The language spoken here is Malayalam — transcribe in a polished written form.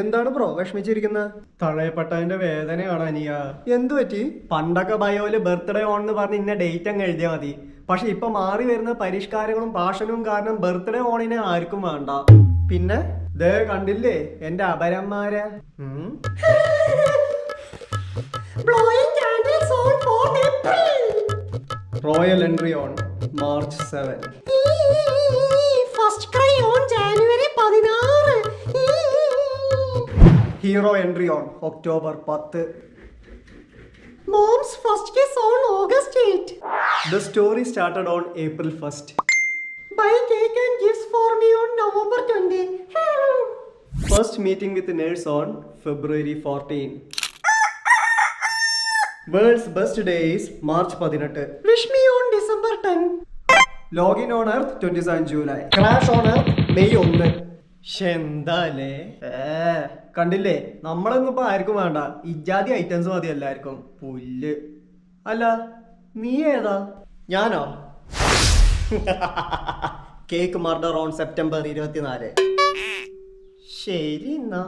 എന്താണ് ബ്രോ വിഷമിച്ചിരിക്കുന്നത്? തഴയപ്പെട്ടതിന്റെ വേദനയാണ് അനിയ. എന്തു പറ്റി? പണ്ടൊക്കെ ബയോയില് ബർത്ത്ഡേ ഓൺ എന്ന് പറഞ്ഞ് ഇന്ന ഡേറ്റ് അങ്ങ് എഴുതിയാൽ മതി. പക്ഷെ ഇപ്പൊ മാറി വരുന്ന പരിഷ്കാരങ്ങളും ഭാഷണവും കാരണം ബർത്ത്ഡേ ഓണിനെ ആർക്കും വേണ്ട. പിന്നെ ദേ കണ്ടില്ലേ എന്റെ അപരന്മാരെ. Royal entry on March 7. First cry on January 16. Hero entry on October 10. Mom's first kiss on August 8. The story started on April 1st. Buy cake and gifts for me on November 20. First meeting with nurse on February 14. World's best day is March 18. Wish me on December 10. Login on Earth 27 July. Crash on Earth May 1. എന്താലേ കണ്ടില്ലേ, നമ്മളൊന്നും ഇപ്പൊ ആർക്കും വേണ്ട. ഇജാതി ഐറ്റംസ് മതി എല്ലാവർക്കും. പുല്ല്. അല്ല നീ ഏതാ? ഞാനോ? Cake murder on September 24. ശരി എന്നാ.